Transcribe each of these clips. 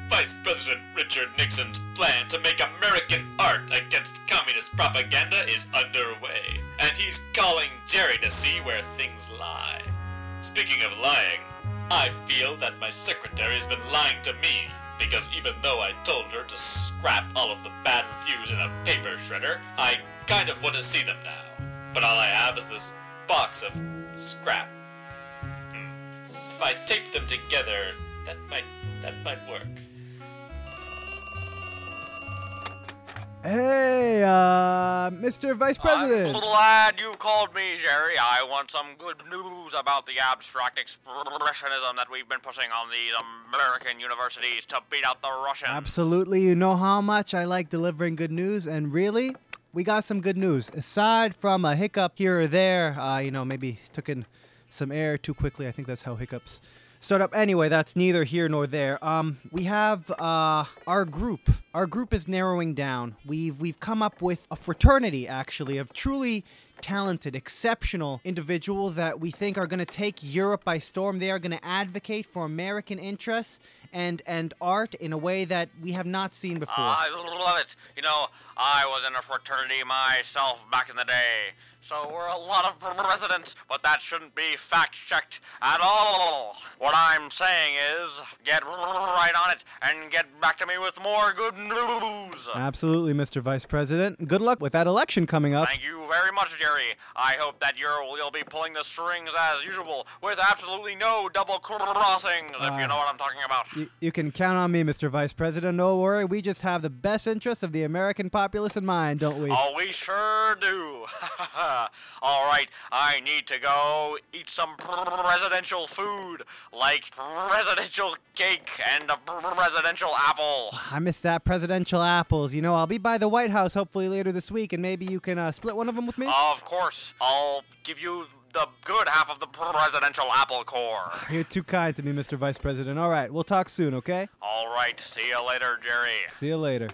Vice President Richard Nixon's plan to make American art against communist propaganda is underway, and he's calling Jerry to see where things lie. Speaking of lying, I feel that my secretary's been lying to me, because even though I told her to scrap all of the bad reviews in a paper shredder, I kind of want to see them now. But all I have is this box of scrap. If I tape them together, that might work. Hey, Mr. Vice President. I'm glad you called me, Jerry. I want some good news about the abstract expressionism that we've been pushing on these American universities to beat out the Russians. Absolutely. You know how much I like delivering good news, and really, we got some good news. Aside from a hiccup here or there, maybe took in some air too quickly. I think that's how hiccups start up. Anyway, that's neither here nor there. We have our group. Our group is narrowing down. We've come up with a fraternity, actually, of truly talented, exceptional individuals that we think are going to take Europe by storm. They are going to advocate for American interests and art in a way that we have not seen before. I love it. You know, I was in a fraternity myself back in the day. So we're a lot of presidents, but that shouldn't be fact-checked at all. What I'm saying is, get right on it and get back to me with more good news. Absolutely, Mr. Vice President. Good luck with that election coming up. Thank you very much, Jerry. I hope that you'll be pulling the strings as usual, with absolutely no double crossings, if you know what I'm talking about. You can count on me, Mr. Vice President. No worry, we just have the best interests of the American populace in mind, don't we? Oh, we sure do. All right, I need to go eat some presidential food, like presidential cake and a presidential apple. I miss that presidential apples. You know, I'll be by the White House hopefully later this week, and maybe you can split one of them with me? Of course. I'll give you the good half of the presidential apple core. You're too kind to me, Mr. Vice President. All right, we'll talk soon, okay? All right, see you later, Jerry. See you later.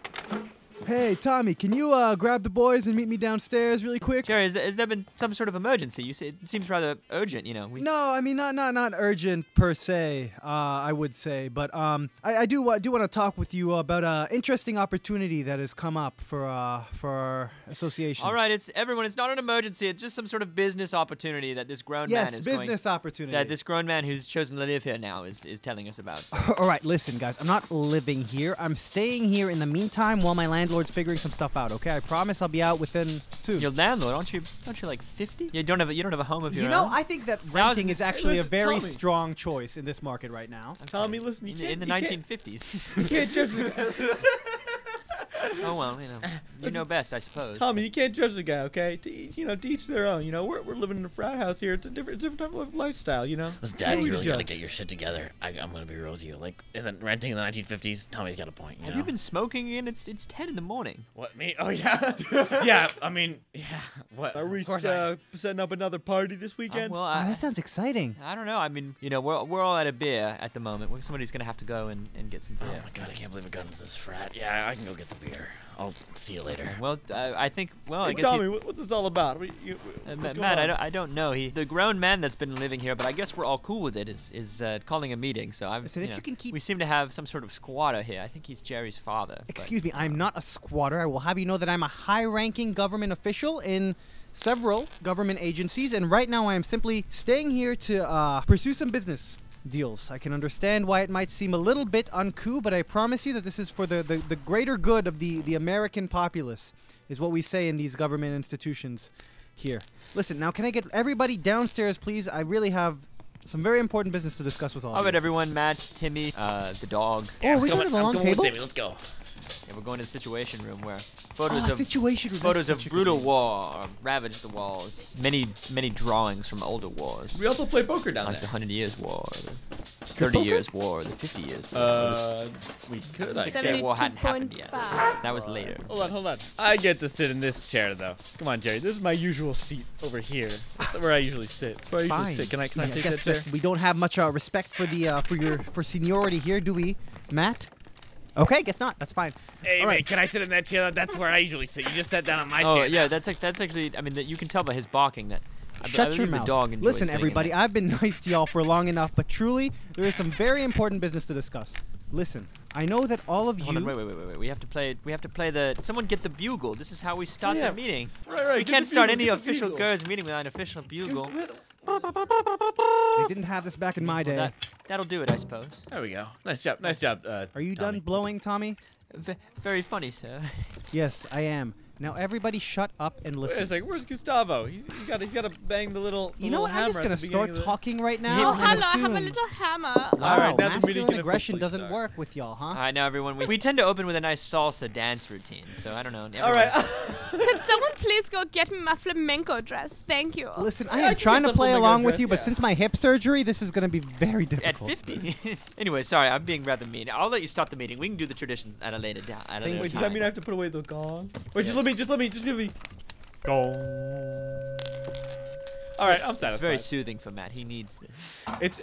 Hey, Tommy, can you grab the boys and meet me downstairs really quick? Jerry, has there been some sort of emergency? You say it seems rather urgent, you know. No, I mean not urgent per se. I would say, but I do want to talk with you about an interesting opportunity that has come up for our association. All right, it's not an emergency. It's just some sort of business opportunity that this grown man is business opportunity that this grown man who's chosen to live here now is telling us about. So. All right, listen, guys. I'm not living here. I'm staying here in the meantime while my landlord's figuring some stuff out. Okay, I promise I'll be out within 2. Your landlord, aren't you like 50? You don't have a home of your own. You know, I think that renting is actually a very strong choice in this market right now. Tommy, listen, in the 1950s. You can't judge the Oh well, you know best, I suppose. Tommy, you can't judge the guy, okay? To each their own. You know, we're living in a frat house here. It's a different type of lifestyle. You know. Listen, Dad, you really gotta get your shit together. I'm gonna be real with you. Like, renting in the 1950s, Tommy's got a point. Have you been smoking in? It's 10 in the morning. What, me? Oh yeah. Yeah. I mean, yeah. What? Are we setting up another party this weekend? Well, that sounds exciting. I don't know. I mean, we're all at a beer at the moment. Somebody's gonna have to go and get some beer. Oh my God, I can't believe I got into this frat. Yeah, I can go get the beer. I'll see you later. Well, I think. Well, hey, I guess. Tommy, what's this all about? Matt, I don't know. The grown man that's been living here, but I guess we're all cool with it. Is calling a meeting. So I'm. Listen, if you can keep. We seem to have some sort of squatter here. I think he's Jerry's father. Excuse me, I'm not a squatter. I will have you know that I'm a high-ranking government official in several government agencies, and right now I am simply staying here to pursue some business deals. I can understand why it might seem a little bit uncouth, but I promise you that this is for the greater good of the American populace, is what we say in these government institutions here. Listen, now can I get everybody downstairs, please? I really have some very important business to discuss with all of you. All right, everyone. Matt, Timmy, the dog. Oh, we don't have a long table? Timmy, let's go. Yeah, we're going to the Situation Room where photos of brutal war ravaged the walls. Many drawings from older wars. We also play poker down like there. The 100 Years' War, the 30 Years' War, the 50 Years' War. We could. The Six Day War hadn't happened yet. That was later. Hold on. I get to sit in this chair though. Come on, Jerry. This is my usual seat over here. That's where I usually sit. That's where I usually sit. Can I take that chair? We don't have much respect for the for seniority here, do we, Matt? Okay, guess not. That's fine. Hey, all right. Mate, can I sit in that chair? That's where I usually sit. You just sat down on my chair. Oh, yeah, that's actually, I mean, you can tell by his barking that Shut your mouth. The dog Listen, everybody, I've been nice to y'all for long enough, but truly, there is some very important business to discuss. Listen, I know that all of Hold you... on, wait. We have to play the... Someone get the bugle. This is how we start the meeting. Right. We can't start any official GERS meeting without an official bugle. They didn't have this back in my day. Well, that'll do it, I suppose. There we go. Nice job. Are you Tommy. done blowing, Tommy? Very funny, sir. Yes, I am. Now everybody shut up and listen. Wait a second, where's Gustavo? He's got to bang the little. You know what? I'm just gonna start talking right now. Oh, and hello, I have a assume- little hammer. Wow, All right, now the meeting masculine can aggression officially doesn't start. work with y'all, huh? All right, now everyone, we tend to open with a nice salsa dance routine. So I don't know. All right. Could someone please go get me my flamenco dress? Thank you. Listen, I I am can trying get to the play flamenco along with dress, you, but yeah. since my hip surgery, this is gonna be very At difficult. 50. Anyway, sorry, I'm being rather mean. I'll let you start the meeting. We can do the traditions at a later time. Wait, does that mean I have to put away the gong? Wait, just give me. Gong. All right, I'm satisfied. It's very soothing for Matt. He needs this. It's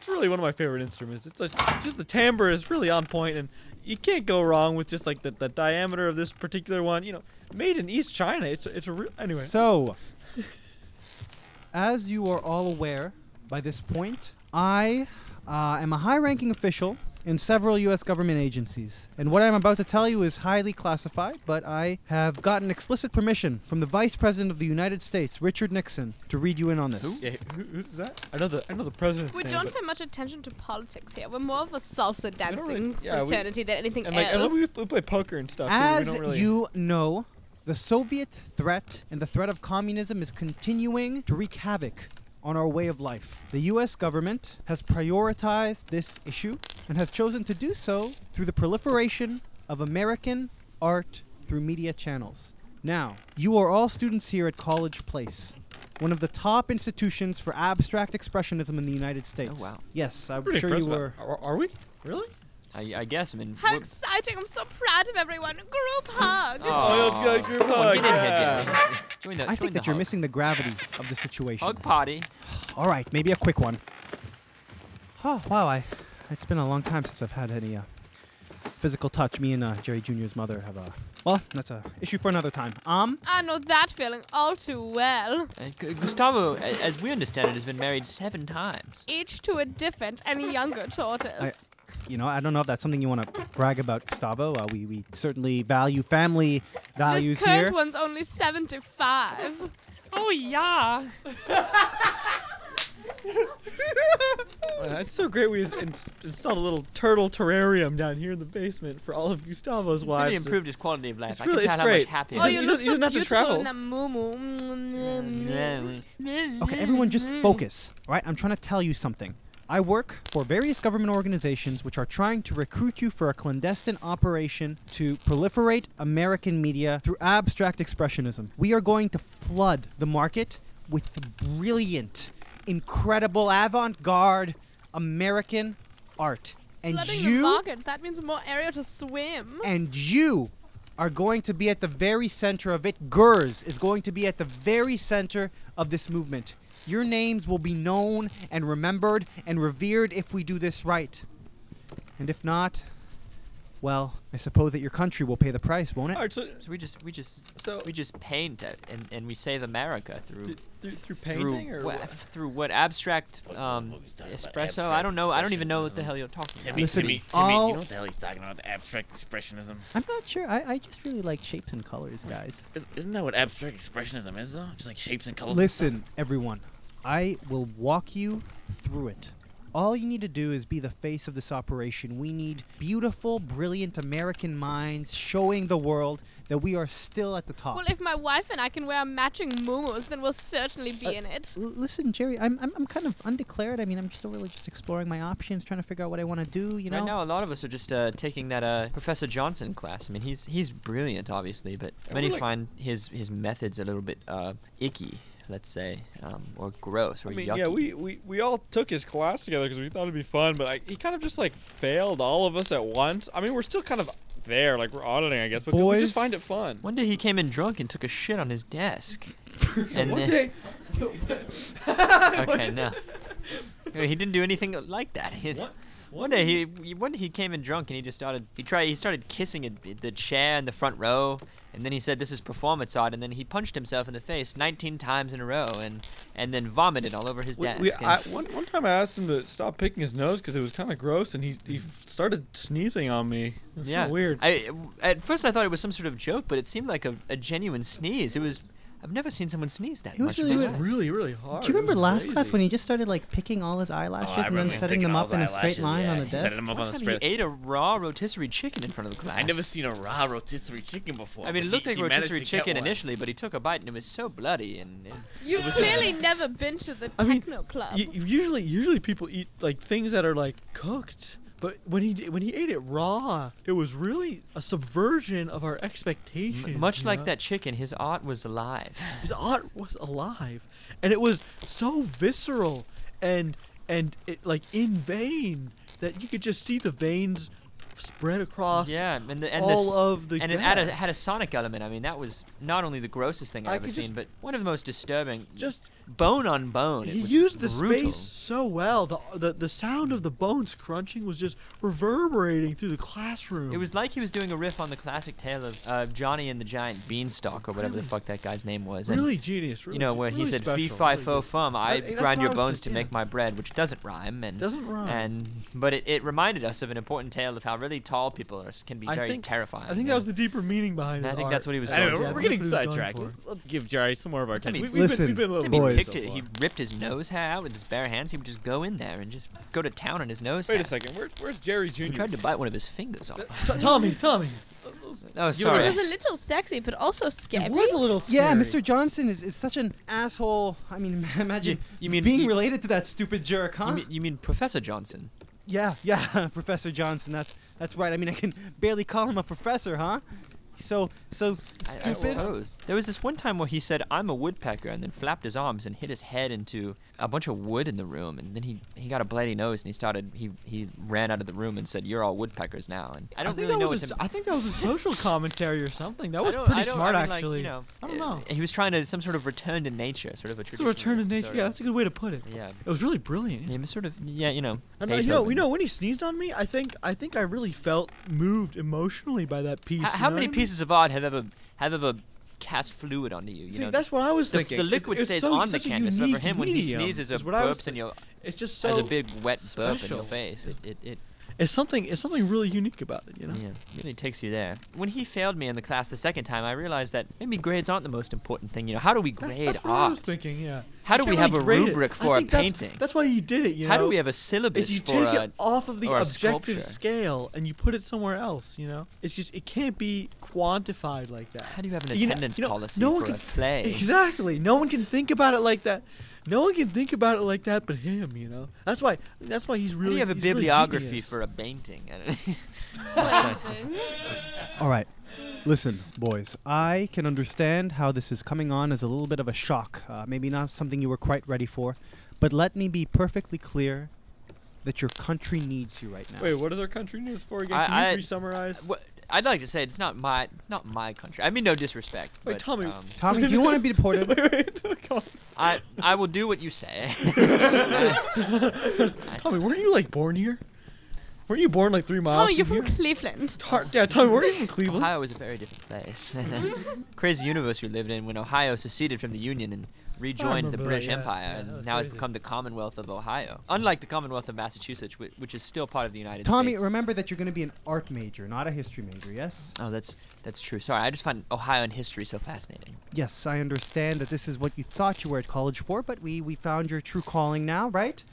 really one of my favorite instruments. Just the timbre is really on point, and you can't go wrong with just like the diameter of this particular one. You know, made in East China. It's a real anyway. So, as you are all aware by this point, I am a high-ranking official in several U.S. government agencies. And what I'm about to tell you is highly classified, but I have gotten explicit permission from the Vice President of the United States, Richard Nixon, to read you in on this. Who? Yeah, who's that? I know the president's We name. don't but- pay much attention to politics here. We're more of a salsa don't really- dancing yeah, we- fraternity than anything and else. we play poker and stuff. As too. We don't really... you know, the Soviet threat and the threat of communism is continuing to wreak havoc on our way of life. The U.S. government has prioritized this issue and has chosen to do so through the proliferation of American art through media channels. Now, you are all students here at College Place, one of the top institutions for abstract expressionism in the United States. Oh, wow. Yes, I'm Pretty sure you impressed were... Are we? Really? I guess. I mean. How exciting! I'm so proud of everyone. Group hug. Oh, let's go group Come on, hug. get in here, Yeah. Jerry. Join the, I join think the that you're hug. missing the gravity of the situation. Hug party. All right, maybe a quick one. Oh, wow, it's been a long time since I've had any physical touch. Me and Jerry Jr.'s mother have well, that's a issue for another time. I know that feeling all too well. Gustavo, as we understand it, has been married 7 times. Each to a different and younger tortoise. You know, I don't know if that's something you want to brag about, Gustavo. We certainly value family values This current here. one's only 75. Oh, yeah. It's so great we installed a little turtle terrarium down here in the basement for all of Gustavo's It's wives. really improved his quality of life. It's I really- can tell it's how much great. happier. Oh, He you doesn't- look he so doesn't have to beautiful travel. in that moo-moo. Okay, everyone just focus, all right? I'm trying to tell you something. I work for various government organizations which are trying to recruit you for a clandestine operation to proliferate American media through abstract expressionism. We are going to flood the market with brilliant, incredible, avant-garde American art. And Flooding the you market, that means more area to swim. are going to be at the very center of it. GERS is going to be at the very center of this movement. Your names will be known and remembered and revered if we do this right. And if not, well, I suppose that your country will pay the price, won't it? All right, So we just paint it and we save America through through painting or what? through what abstract espresso. I don't know. I don't even know what the hell you're talking about. Listen, Timmy, all- you know what the hell he's talking about? The abstract expressionism. I'm not sure. I just really like shapes and colors, guys. Isn't that what abstract expressionism is, though? Just like shapes and colors. Listen, everyone. I will walk you through it. All you need to do is be the face of this operation. We need beautiful, brilliant American minds showing the world that we are still at the top. Well, if my wife and I can wear matching moo-moos, then we'll certainly be in it. Listen, Jerry, I'm kind of undeclared. I mean, I'm still really just exploring my options, trying to figure out what I want to do, you know? Right now, a lot of us are just taking that Professor Johnson class. I mean, he's brilliant, obviously, but many find his methods a little bit icky, let's say, or gross, or I mean, yucky. yeah, we all took his class together because we thought it'd be fun, but he kind of just like failed all of us at once. I mean, we're still kind of there, like we're auditing, I guess, but we Boys. just find it fun. One day he came in drunk and took a shit on his desk. And One then- day, Okay, no. He didn't do anything like that. One day he came in drunk and he started kissing the chair in the front row, and then he said this is performance art, and then he punched himself in the face 19 times in a row and then vomited all over his desk. One time I asked him to stop picking his nose because it was kind of gross, and he started sneezing on me. It was kind of weird. At first I thought it was some sort of joke, but it seemed like a genuine sneeze. I've never seen someone sneeze that much. It was really, really hard. Do you remember last class when he just started like picking all his eyelashes and then setting them up in a straight line on the desk? Setting them up on the He straight. ate a raw rotisserie chicken in front of the class. I never seen a raw rotisserie chicken before. I mean, it but looked like he managed rotisserie to get chicken one. initially, but he took a bite and it was so bloody and. You clearly never been to the techno club. Usually people eat like things that are like cooked. But when he ate it raw, it was really a subversion of our expectations. Much like that chicken, his art was alive. His art was alive, and it was so visceral and it like in vein that you could just see the veins spread across. Yeah, of the and it had a sonic element. I mean, that was not only the grossest thing I've ever seen, but one of the most disturbing. Just bone on bone. He it was used the brutal. space so well. The sound of the bones crunching was just reverberating through the classroom. It was like he was doing a riff on the classic tale of Johnny and the Giant Beanstalk, or whatever the fuck that guy's name was. Really and, genius. Really, you know, where really he said, special, "Fee fi really fo good. fum, I That's grind what your I was bones to thinking, make my bread," which doesn't rhyme. And doesn't rhyme. But it reminded us of an important tale of how really tall people can be very terrifying. I think that was the deeper meaning behind it. I think that's what he was Anyway, going we're for. getting that's what he was sidetracked. going for. Let's give Jerry some more of our time. Timmy, Listen, we've been a little Timmy boys. he ripped his nose hair out with his bare hands. He would just go in there and just go to town on his nose Wait hair. a second. Where's Jerry Jr.? He tried to bite one of his fingers off. Tommy. Oh, It sorry. was a little sexy, but also scary. It was a little scary. Yeah, Mr. Johnson is such an asshole. I mean, imagine You mean being related to that stupid jerk, huh? You mean Professor Johnson? Yeah, Professor Johnson. That's right. I mean, I can barely call him a professor, huh? So stupid. I suppose. There was this one time where he said, "I'm a woodpecker," and then flapped his arms and hit his head into a bunch of wood in the room, and then he got a bloody nose and he ran out of the room and said, "You're all woodpeckers now." And I don't really know what I think that was a social commentary or something. That was pretty smart, actually. Like, I don't know. He was trying to some sort of return to nature, sort of a It's a return to traditionalist nature. sort Yeah, of- that's a good way to put it. Yeah. It was really brilliant. Yeah, sort of. Yeah, you know. And Beethoven. when he sneezed on me, I think I really felt moved emotionally by that piece. How many pieces of art have ever cast fluid onto you? See, that's what I was thinking. The liquid It's stays so- on the such a canvas, but for unique him, when he medium, sneezes or is what I was burps in your, it's just so has a big wet burp in special. your face, it It's something really unique about it, you know. yeah, really takes you there. When he failed me in the class the second time, I realized that maybe grades aren't the most important thing. You know, how do we grade That's what art? I was thinking. Yeah. How do You we can't have a really grade it. rubric I for a think that's- painting? That's why he did it. You How know. do we have a syllabus If you for take a, it off of the or a objective sculpture? scale and you put it somewhere else, you know, it can't be quantified like that. How do you have an You know- attendance you know, policy no one for a can- play? Exactly. No one can think about it like that. No one can think about it like that but him, you know. That's why he's How really. do you have a he's really bibliography genius. for a painting? All right. Listen, boys, I can understand how this is coming on as a little bit of a shock. Maybe not something you were quite ready for. But let me be perfectly clear that your country needs you right now. Wait, what is our country news for again? I- Can you I- re-summarize? I'd like to say it's not my country. I mean no disrespect. Wait, but, Tommy. Tommy, do you want to be deported? wait, come on. I will do what you say. Tommy, weren't you like born here? Weren't you born like 3 miles? Tommy, you're from here? Cleveland. Yeah, Tommy, weren't you from Cleveland? Ohio is a very different place. Crazy universe we lived in when Ohio seceded from the Union and rejoined the remember British that, yeah. Empire, Yeah, that and was now it's crazy. become the Commonwealth of Ohio. Unlike the Commonwealth of Massachusetts, which is still part of the United Tommy, States. remember that you're going to be an art major, not a history major, yes? Oh, that's true. Sorry, I just find Ohio and history so fascinating. Yes, I understand that this is what you thought you were at college for, but we found your true calling now, right?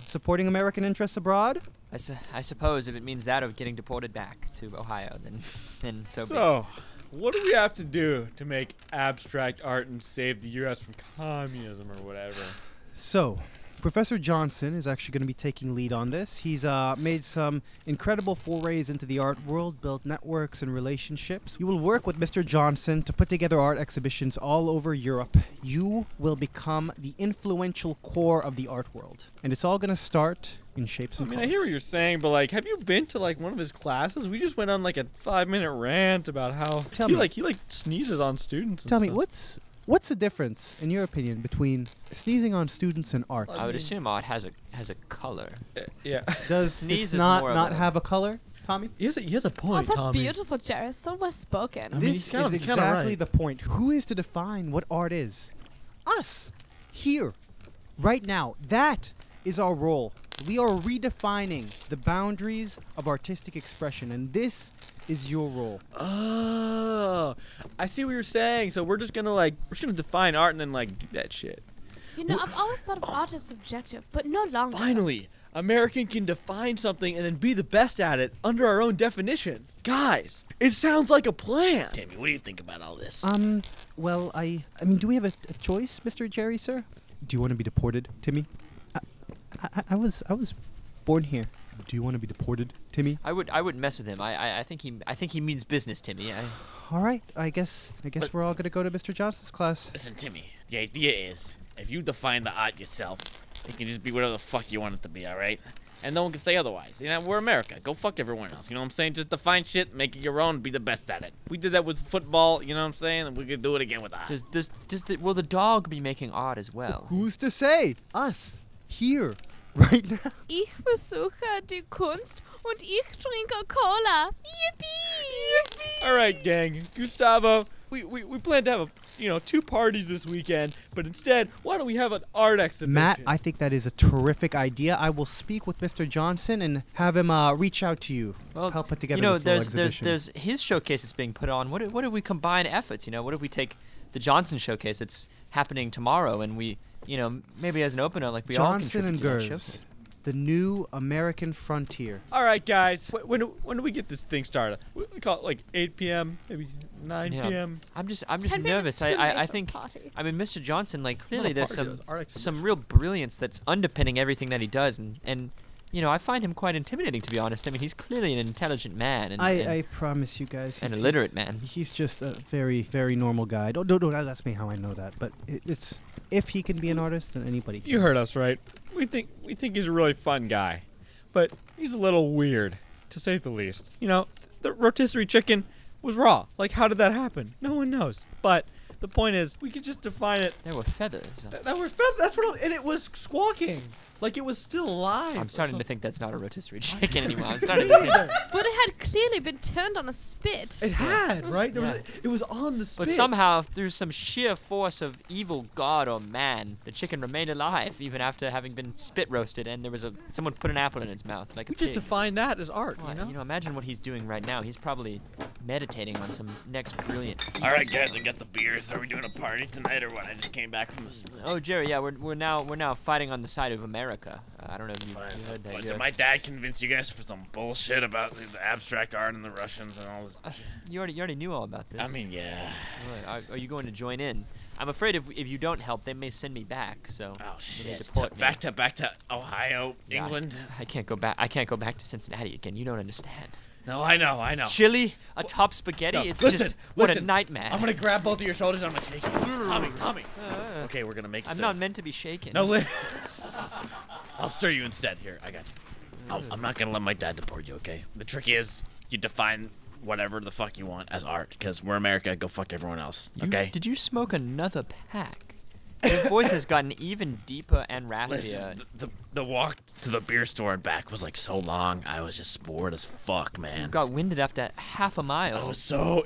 Supporting American interests abroad? I suppose if it means that of getting deported back to Ohio, then so be it. So, what do we have to do to make abstract art and save the U.S. from communism or whatever? So, Professor Johnson is actually going to be taking lead on this. He's made some incredible forays into the art world, built networks and relationships. You will work with Mr. Johnson to put together art exhibitions all over Europe. You will become the influential core of the art world. And it's all going to start in shapes I and mean, I colors. hear what you're saying, but like, have you been to like one of his classes? We just went on like a 5-minute rant about how Tell he me. like sneezes on students. And Tell me, stuff. what's the difference, in your opinion, between sneezing on students and art? I would assume art has a color. Yeah. Does Sneeze this is not more of not a- have a color, Tommy? He has a Oh, point, that's Tommy. beautiful, Jerry. So well spoken. I mean, This he's kinda- is he's kinda exactly right. the point. Who is to define what art is? Us. Here. Right now. That is our role. We are redefining the boundaries of artistic expression, and this is your role. Oh, I see what you're saying. So we're just gonna define art and then do that shit. You know, I've always thought of art as subjective, but no longer. Finally, American can define something and then be the best at it under our own definition. Guys, it sounds like a plan. Timmy, what do you think about all this? Well, I mean, do we have a choice, Mr. Jerry, sir? Do you want to be deported, Timmy? I was born here. Do you want to be deported, Timmy? I would mess with him. I think he means business, Timmy. All right. I guess we're all gonna go to Mr. Johnson's class. Listen, Timmy, the idea is, if you define the art yourself, it can just be whatever the fuck you want it to be, alright? And no one can say otherwise. You know, we're America. Go fuck everyone else. You know what I'm saying? Just define shit, make it your own, be the best at it. We did that with football, you know what I'm saying? And we could do it again with art. Will the dog be making art as well? Who's to say? Us. Here. Right now. Ich besuche die Kunst und ich trinke Cola. Yippee! Alright, gang. Gustavo, we plan to have 2 parties this weekend, but instead, why don't we have an art exhibition? Matt, I think that is a terrific idea. I will speak with Mr. Johnson and have him reach out to you. Well, help put together you know, this little exhibition. there's his showcase that's being put on. What if we combine efforts? You know, what if we take the Johnson showcase that's happening tomorrow, and we, maybe as an opener, like we all Johnson and contribute to that Gers, showcase. the new American frontier. All right, guys. When do we get this thing started? We call it 8 p.m., maybe 9 Yeah. p.m. I'm just 10 p.m. is nervous. too late I for think a party. I mean Mr. Johnson, clearly Not a there's party, it's art some exhibition. real brilliance that's underpinning everything that he does, and I find him quite intimidating, to be honest. I mean, he's clearly an intelligent man, and I promise you guys. an he's- illiterate he's- man. He's just a very, very normal guy. Don't ask me how I know that, but it's if he can be an artist, then anybody can. You heard us, right? We think he's a really fun guy, but he's a little weird, to say the least. The rotisserie chicken was raw. How did that happen? No one knows. But the point is, we could just define it. There were feathers. That's what. And it was squawking, it was still alive. I'm or starting to something. think that's not a rotisserie chicken anymore. I'm starting to think. But it had clearly been turned on a spit. It had, right? Yeah. It was on the spit. But somehow, through some sheer force of evil god or man, the chicken remained alive even after having been spit roasted, and there was someone put an apple in its mouth like a we just pig. define that as art, Well, imagine what he's doing right now. He's probably meditating on some next brilliant piece. All right, guys, I got the beers. Are we doing a party tonight or what? I just came back from the. Oh, Jerry, yeah, we're now fighting on the side of America. I don't know if you heard that. Did my dad convince you guys for some bullshit about the abstract art and the Russians and all this? You already knew all about this. I mean, yeah. Are you going to join in? I'm afraid if you don't help, they may send me back. So. Oh they may shit! deport me. Back to Ohio, Yeah, England. I can't go back. I can't go back to Cincinnati again. You don't understand. No, I know. Chili atop spaghetti. No, It's listen, just what a listen. nightmare. I'm gonna grab both of your shoulders. I'm gonna shake you. Tommy. Okay, we're gonna make. I'm the- not meant to be shaken. No, I'll stir you instead. Here, I got you. I'm not gonna let my dad deport you. Okay. The trick is you define whatever the fuck you want as art, because we're America. Go fuck everyone else. Okay. Did you smoke another pack? Your voice has gotten even deeper and raspier. Listen, the walk to the beer store and back was so long. I was just bored as fuck, man. You got winded after half a mile.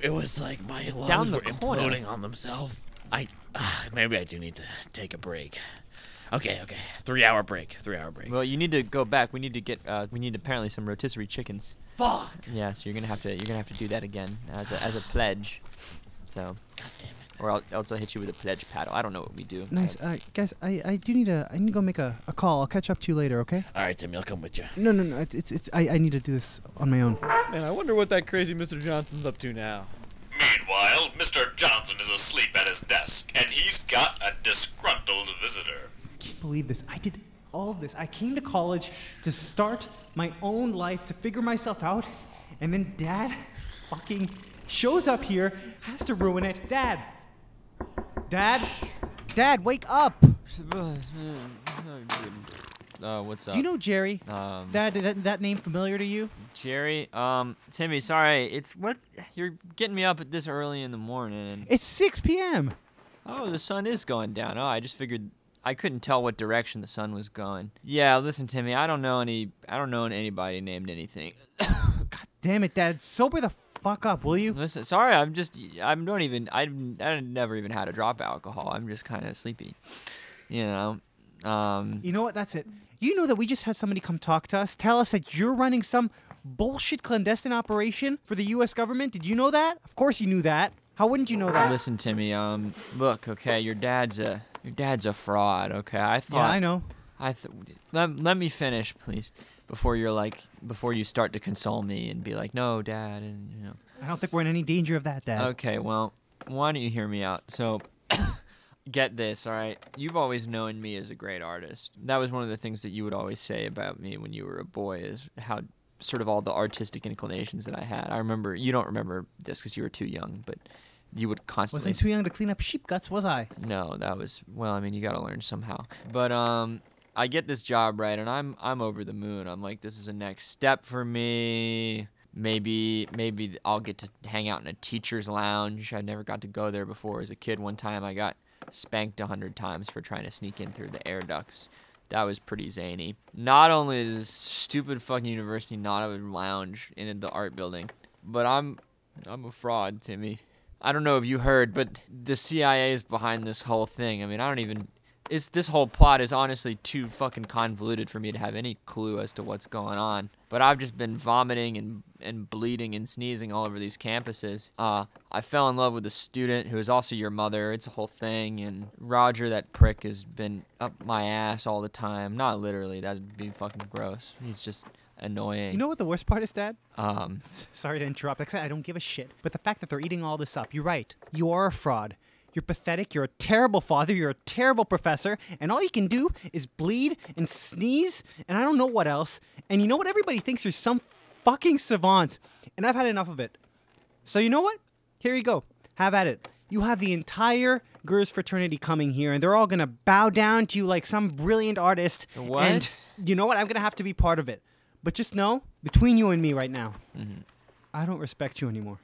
It was like my It's lungs down the were corner. imploding on themselves. Maybe I do need to take a break. Okay. 3-hour break. Well, you need to go back. We need to get. We need apparently some rotisserie chickens. Fuck. Yeah, so you're gonna have to do that again as a pledge. So. God damn it. Or I'll also hit you with a pledge paddle. I don't know what we do. Nice, guys. I need to go make a call. I'll catch up to you later, okay? All right, Timmy, I'll come with you. No. I need to do this on my own. Man, I wonder what that crazy Mr. Johnson's up to now. Meanwhile, Mr. Johnson is asleep at his desk, and he's got a disgruntled visitor. I can't believe this. I did all of this. I came to college to start my own life, to figure myself out, and then Dad fucking shows up here, has to ruin it. Dad, wake up! What's up? Do you know Jerry? Dad, that name familiar to you? Jerry? Timmy, sorry. It's what you're getting me up at this early in the morning. It's 6 p.m. Oh, the sun is going down. Oh, I just figured I couldn't tell what direction the sun was going. Yeah, listen, Timmy, I don't know anybody named anything. God damn it, Dad. Sober the fuck up, will you? Listen, sorry, I never even had a drop of alcohol. I'm just kind of sleepy. You know. You know what? That's it. You know that we just had somebody come talk to us, tell us that you're running some bullshit clandestine operation for the U.S. government. Did you know that? Of course you knew that. How wouldn't you know that? Listen, Timmy. Look, okay, your dad's a fraud. Okay, I thought. Yeah, I know. Let me finish, please, before you start to console me and be like, no, Dad, and you know. I don't think we're in any danger of that, Dad. Okay, well, why don't you hear me out? So. Get this, all right? You've always known me as a great artist. That was one of the things that you would always say about me when you were a boy, is how sort of all the artistic inclinations that I had. I remember, you don't remember this because you were too young, but you would constantly... Wasn't too young to clean up sheep guts, was I? No, that was, well, I mean, you got to learn somehow. But I get this job, right, and I'm over the moon. I'm like, this is a next step for me. Maybe I'll get to hang out in a teacher's lounge. I never got to go there before. As a kid, one time I got spanked 100 times for trying to sneak in through the air ducts. That was pretty zany. Not only is this stupid fucking university not a lounge in the art building, but I'm a fraud, Timmy. I don't know if you heard, but the CIA is behind this whole thing. I mean, this whole plot is honestly too fucking convoluted for me to have any clue as to what's going on. But I've just been vomiting and bleeding and sneezing all over these campuses. I fell in love with a student who is also your mother. It's a whole thing. And Roger, that prick, has been up my ass all the time. Not literally. That would be fucking gross. He's just annoying. You know what the worst part is, Dad? Um, Sorry to interrupt. Like I said, I don't give a shit. But the fact that they're eating all this up, you're right. You are a fraud. You're pathetic, you're a terrible father, you're a terrible professor, and all you can do is bleed and sneeze, and I don't know what else. And you know what? Everybody thinks you're some fucking savant, and I've had enough of it. So you know what? Here you go. Have at it. You have the entire Gers fraternity coming here, and they're all going to bow down to you like some brilliant artist. What? And you know what? I'm going to have to be part of it. But just know, between you and me right now, I don't respect you anymore.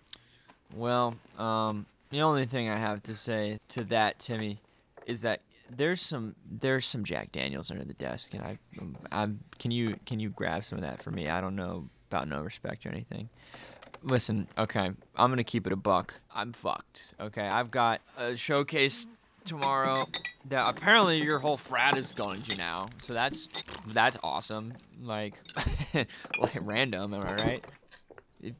Well, the only thing I have to say to that, Timmy, is that there's some Jack Daniels under the desk, and can you grab some of that for me? I don't know about no respect or anything. Listen, okay, I'm gonna keep it a buck. I'm fucked. Okay, I've got a showcase tomorrow that apparently your whole frat is going to now, so that's awesome. Like random, am I right?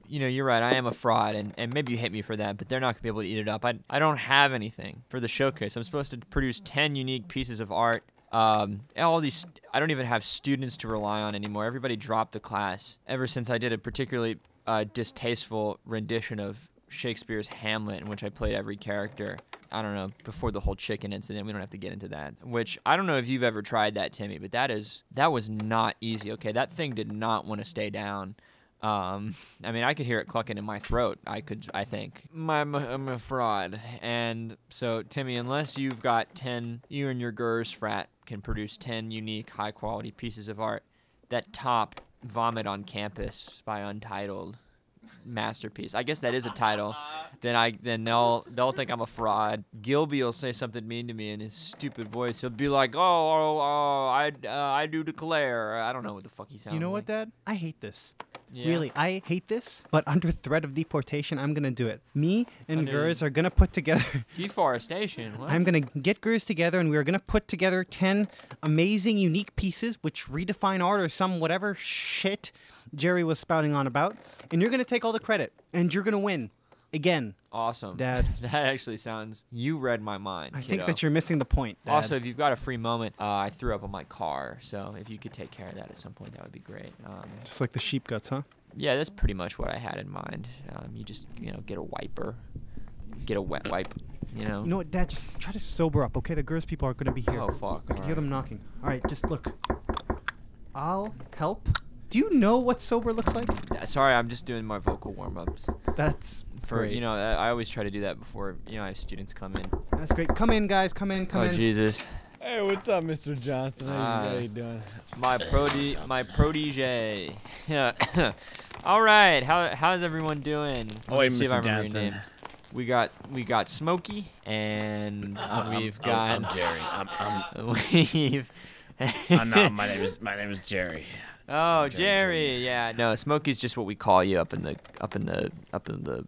You know, you're right, I am a fraud, and maybe you hate me for that, but they're not going to be able to eat it up. I don't have anything for the showcase. I'm supposed to produce 10 unique pieces of art. All these, I don't even have students to rely on anymore. Everybody dropped the class ever since I did a particularly distasteful rendition of Shakespeare's Hamlet, in which I played every character. I don't know, before the whole chicken incident. We don't have to get into that. Which, I don't know if you've ever tried that, Timmy, but that was not easy, okay? That thing did not want to stay down. I mean, I could hear it clucking in my throat. I think. I'm a fraud. And so, Timmy, unless you've got 10, you and your Gers frat can produce 10 unique, high-quality pieces of art that top Vomit on Campus by Untitled masterpiece. I guess that is a title. Then they'll think I'm a fraud. Gilby will say something mean to me in his stupid voice. He'll be like, I do declare. I don't know what the fuck he sounds like. You know what, Dad? I hate this. Yeah. Really, I hate this, but under threat of deportation, I'm going to do it. Me and Gers are going to put together... Deforestation? What? I'm going to get Gers together, and we're going to put together 10 amazing, unique pieces which redefine art or some whatever shit Jerry was spouting on about. And you're going to take all the credit, and you're going to win. Again. Awesome. Dad. That actually sounds... You read my mind, I kiddo. think that you're missing the point, Dad. Also, if you've got a free moment, I threw up on my car, so if you could take care of that at some point, that would be great. Just like the sheep guts, huh? Yeah, that's pretty much what I had in mind. You just, get a wiper. Get a wet wipe, You know what, Dad? Just try to sober up, okay? The Gers people are going to be here. Oh, fuck. I can hear them knocking. All right, just look. I'll help. Do you know what sober looks like? Sorry, I'm just doing my vocal warm-ups. That's great. I always try to do that before, I have students come in. That's great. Come in, guys. Come in. Oh, Jesus. Hey, what's up, Mr. Johnson? How you doing? My protege. Yeah. All right. How's everyone doing? Oh, wait, See if I Mr. remember your Johnson. name. We got Smokey, and we've got. I'm Jerry. We've. I'm not. My name is Jerry. Oh, Jerry. Yeah. No, Smokey's just what we call you up in the.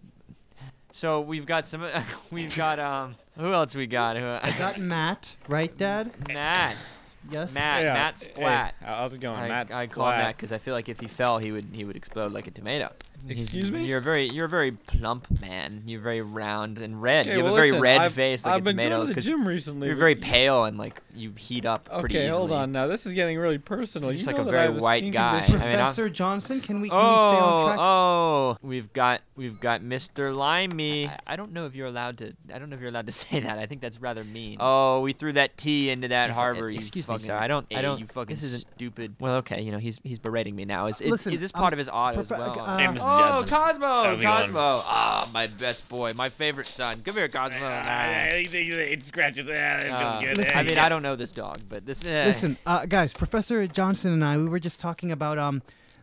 So we've got some. We've got Who else we got? I got Matt, right, Dad? Matt. Yes. Matt Splat. Hey, how's it going, Matt? I call him Matt because I feel like if he fell, he would explode like a tomato. Excuse me? You're a very plump man. You're very round and red. Okay, you have well, a very listen, red I've- face like I've a been tomato. going to the 'cause gym recently. You're very pale and like you heat up pretty Okay, easily. hold on now. This is getting really personal. You're just You like know a that very I have a white skin guy. condition. I mean, I'm- Professor Johnson, can we stay on track? Oh, we've got Mr. Limey. I don't know if you're allowed to. I don't know if you're allowed to say that. I think that's rather mean. Oh, we threw that T into that Harbor. Excuse me, fucking, sir. I don't. You fucking This isn't stupid. Well, okay. You know, he's berating me now. Is Listen, this part of his art as Prof- well? Hey, Mr. Oh, Johnson. How's it going? Cosmo. Ah, my best boy, my favorite son. Come here, Cosmo. It scratches. It feels good. Listen, I mean, I don't know this dog, but this. Listen, guys, Professor Johnson and I, we were just talking about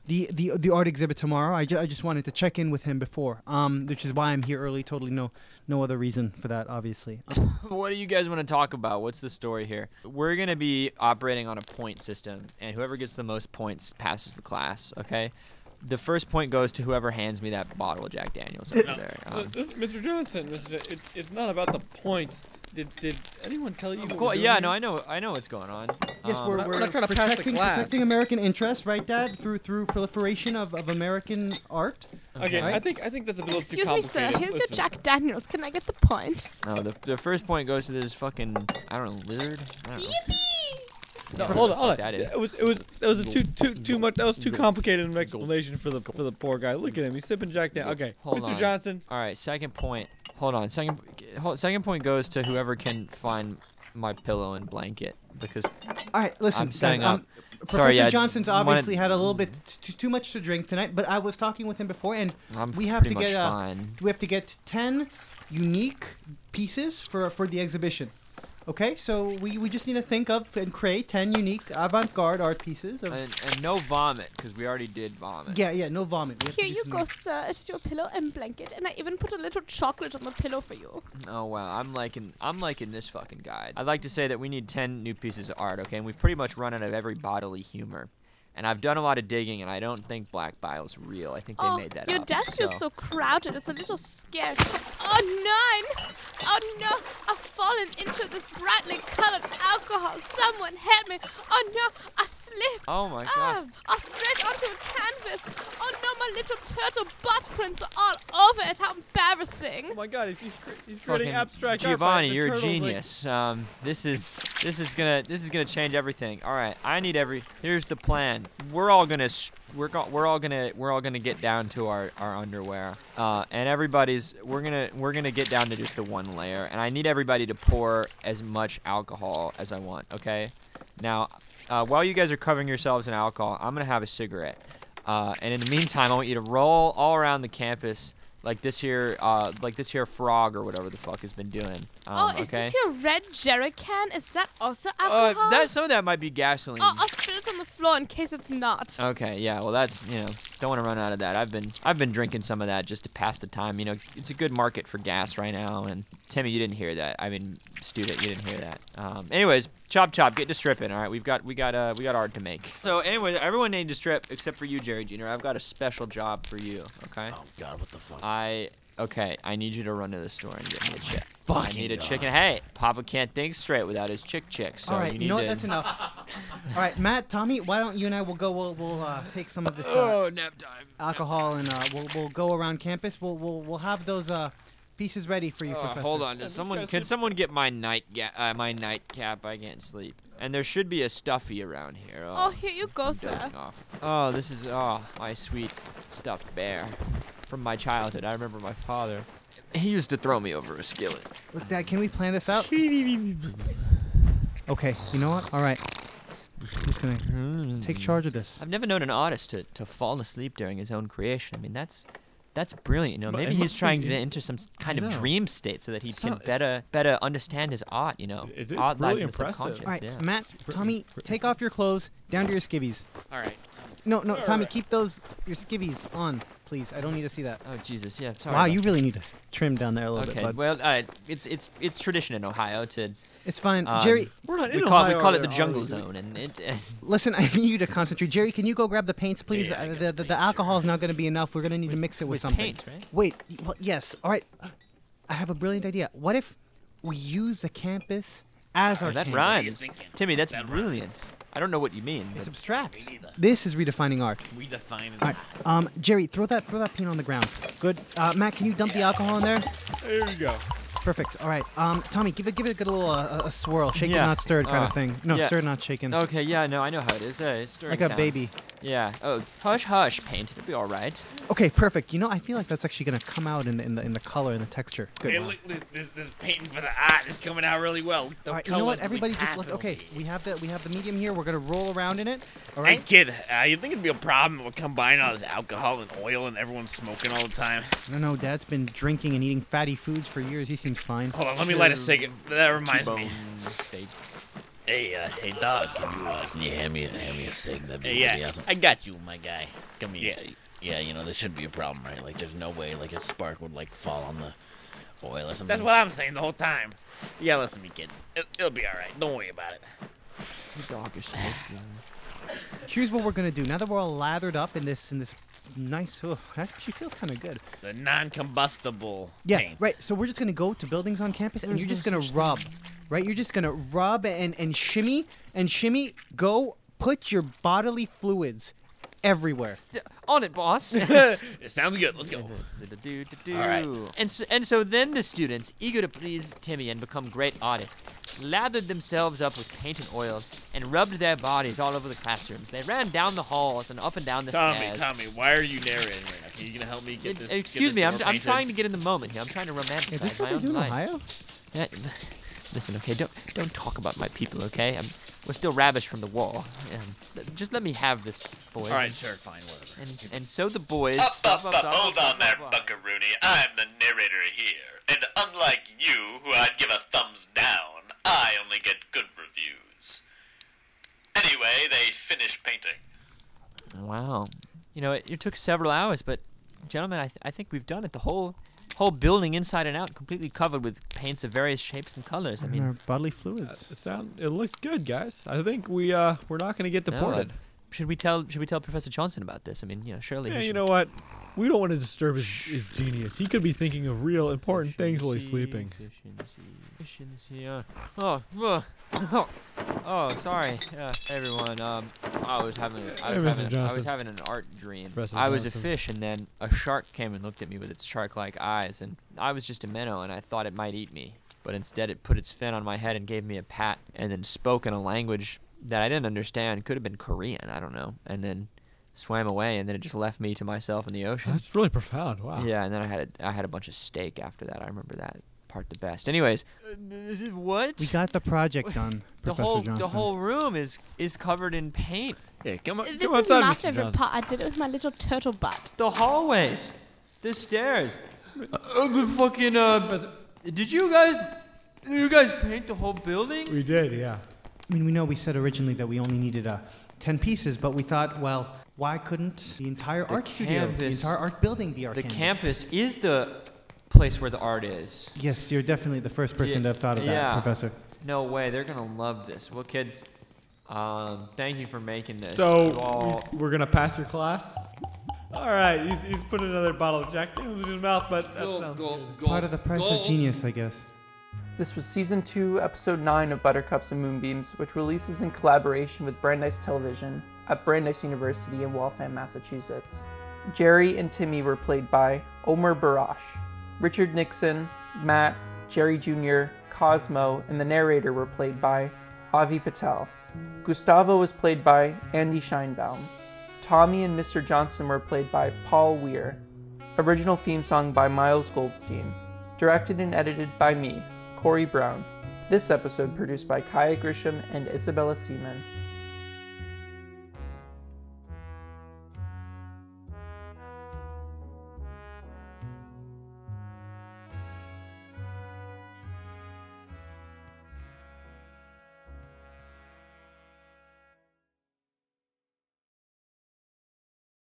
the art exhibit tomorrow. I just wanted to check in with him before, which is why I'm here early. Totally no other reason for that, obviously. What do you guys want to talk about? What's the story here? We're gonna be operating on a point system, and whoever gets the most points passes the class. Okay. The first point goes to whoever hands me that bottle of Jack Daniels over there. Mr. Johnson, it's not about the points. Did anyone tell you? Yeah, no, I know what's going on. Yes, we're not trying to pass the class. protecting American interests, right, Dad? Through proliferation of American art. Okay, Right? I think that's a little Excuse too me, sir. complicated. Here's Listen. your Jack Daniels. Can I get the point? No, the first point goes to this fucking lizard. I don't know. Yippee! No, Whatever hold the on, hold on. fuck that is. That was too much. That was too complicated an explanation for the poor guy. Look at him. He's sipping Jack Daniels. Okay, Hold Mr. on. Johnson. All right, second point. Hold on. Second point goes to whoever can find my pillow and blanket because All right, listen. I'm setting guys, up. Professor Sorry, yeah, Johnson's wanna- obviously had a little bit too much to drink tonight, but I was talking with him before, and I'm we have to pretty get much fine. we have to get 10 unique pieces for the exhibition. Okay, so we just need to think of and create 10 unique avant-garde art pieces. Of, And no vomit because we already did vomit. yeah, no vomit. We have to Here do you some- go, sir. It's your pillow and blanket, and I even put a little chocolate on the pillow for you. Oh wow, I'm liking this fucking guide. I'd like to say that we need 10 new pieces of art, okay? And we've pretty much run out of every bodily humor. And I've done a lot of digging, and I don't think black bile's real. I think they made that your up. desk is so crowded. It's a little scary. Oh, no! Oh, no! I've fallen into this brightly colored alcohol. Someone help me. Oh, no! I slipped. Oh my god. I straight onto a canvas. Oh, no! My little turtle butt prints are all over it. How embarrassing. Oh my God, he's creating Fucking abstract art. Giovanni, The you're a turtle's like- genius. This is gonna change everything. All right, here's the plan. We're all gonna get down to our underwear, and we're gonna get down to just the one layer, and I need everybody to pour as much alcohol as I want. Okay, now while you guys are covering yourselves in alcohol, I'm gonna have a cigarette, and in the meantime, I want you to roll all around the campus like this here frog or whatever the fuck has been doing. Is Okay. this your red jerry can? Is that also alcohol? Some of that might be gasoline. Oh, I'll spill it on the floor in case it's not. Okay, yeah, well that's, don't want to run out of that. I've been drinking some of that just to pass the time. It's a good market for gas right now. And Timmy, you didn't hear that. I mean, student, you didn't hear that. Anyways, chop, get to stripping. All right, we got art to make. So anyway, everyone needs to strip except for you, Jerry Jr. I've got a special job for you. Okay. Oh God, what the fuck? I need you to run to the store and get me a chick. I need a chicken. Hey, Papa can't think straight without his chick. So All right, you you know what? need That's enough. All right, Matt, Tommy, why don't you and I we'll take some of this nap time. alcohol and we'll go around campus. We'll have those pieces ready for you, Professor. Hold on, can someone get my nightcap? I can't sleep. And there should be a stuffy around here. Oh, here you go, I'm sir. dozing off. Oh, this is my sweet stuffed bear from my childhood. I remember my father. He used to throw me over a skillet. Look, Dad, can we plan this out? Okay, you know what? All right. Who's gonna take charge of this? I've never known an artist to fall asleep during his own creation. I mean, that's brilliant. But Maybe it he's must trying be- to enter some kind of know. dream state so that he can It's better understand his art. It is Art lies really in the impressive. subconscious. All right, Yeah. Matt, Tommy, take off your clothes, down to your skivvies. All right. No, Tommy, keep your skivvies on, please. I don't need to see that. Oh Jesus, yeah. Sorry. Wow, about you really need to trim down there a little Okay, bit, bud. well, all right. It's tradition in Ohio to It's fine. Um, Jerry, We're not we in call Ohio, it the are jungle we? zone, and it. listen, I need you to concentrate. Jerry, can you go grab the paints, please? Yeah, I got the the paints, alcohol is not going to be enough. We're going to need to mix it with something. paint, right? Wait, well, yes. All right. I have a brilliant idea. What if we use the campus as our that canvas? rhymes. thinking? Timmy, that's That brilliant. I don't know what you mean. It's but- abstract. Me neither. This is redefining art. We define it. All right. Jerry, throw that paint on the ground. Good. Matt, can you dump the alcohol in there? There you go. Perfect. All right. Tommy, give it a good little a swirl. Shaken, Yeah. not stirred kind of thing. No, yeah. stirred, not shaken. Okay, yeah, no, I know how it is. Stirring Like a sounds. baby. Yeah. Oh, hush, hush, paint. It'll be all right. Okay, perfect. You know, I feel like that's actually gonna come out in the color and the texture. Good. Hey, look, this painting for the art is coming out really well. The All right. You know what? colors Everybody look just look. awesome. Okay, we have the medium here. We're gonna roll around in it. All Hey right. kid, you think it'd be a problem if we combine all this alcohol and oil and everyone's smoking all the time? No, Dad's been drinking and eating fatty foods for years. He seems fine. Hold on, let me light a cigarette. That reminds me. Steak. Hey, dog, can you hand me a cig? That'd be really awesome. I got you, my guy. Come here. Yeah, you know, this shouldn't be a problem, right? Like, there's no way, like, a spark would, like, fall on the oil or something. That's what I'm saying the whole time. Yeah, listen to me, kid. It'll be all right. Don't worry about it. The dog is smoking. Here's what we're gonna do. Now that we're all lathered up in this nice, that actually feels kind of good. The non-combustible Yeah, paint. right. So we're just gonna go to buildings on campus, and There's you're just no gonna such rub, right? You're just gonna rub and shimmy and shimmy. Go put your bodily fluids everywhere. On it, boss. It sounds good. Let's go. All right. And so then the students, eager to please Timmy and become great artists, lathered themselves up with paint and oil and rubbed their bodies all over the classrooms. They ran down the halls and up and down the stairs. Tommy, why are you narrating right now? Can you gonna help me get this? Excuse me, I'm trying to get in the moment here. I'm trying to Is romanticize this what my they do own in life. Ohio? Yeah, listen, okay, don't talk about my people, okay? We're still ravished from the war. Just let me have this, boys. All right, sure, fine, whatever. And so the boys. Hold on there, Buckaroony. I'm the narrator here. And unlike you, who I'd give a thumbs down, I only get good reviews. Anyway, they finished painting. Wow. You know, it took several hours, but gentlemen, I think we've done it. The whole building inside and out, completely covered with paints of various shapes and colors. I And mean, our bodily fluids. It looks good, guys. I think we're not gonna get deported. should we tell Professor Johnson about this? I mean, you know, surely. Yeah, he you should- know what? We don't want to disturb his genius. He could be thinking of real important things while he's sleeping. Efficiency. Oh, sorry, everyone. I was having an art dream. Professor I was a Johnson. fish, and then a shark came and looked at me with its shark-like eyes, and I was just a minnow, and I thought it might eat me, but instead it put its fin on my head and gave me a pat, and then spoke in a language that I didn't understand. Could have been Korean, I don't know, and then swam away, and then it just left me to myself in the ocean. That's really profound. Wow. Yeah, and then I had a bunch of steak after that. I remember that part the best. Anyways, what? We got the project done, Professor Johnson. The whole room is covered in paint. Yeah, come on. This come is outside, my Mr. favorite Johnson. part. I did it with my little turtle butt. The hallways, the stairs, the fucking Did you guys paint the whole building? We did, yeah. I mean, we know we said originally that we only needed 10 pieces, but we thought, well, why couldn't the entire art studio, the canvas- entire art building be our The canvas? campus is the place where the art is. Yes, you're definitely the first person to have thought of that, Yeah. Professor. No way, they're gonna love this. Well, kids, thank you for making this. You So all- we're gonna pass your class. All right, he's put another bottle of Jack Daniels in his mouth, but that sounds good. Part of the price of genius, I guess. This was Season 2, Episode 9 of Buttercups and Moonbeams, which releases in collaboration with Brandeis Television at Brandeis University in Waltham, Massachusetts. Jerry and Timmy were played by Omer Barash. Richard Nixon, Matt, Jerry Jr., Cosmo, and the narrator were played by Avi Patel. Gustavo was played by Andie Sheinbaum. Tommy and Mr. Johnson were played by Paul Weir. Original theme song by Miles Goldstein. Directed and edited by me, Corey Brown. This episode produced by Kaija Grisham and Isabella Seemann.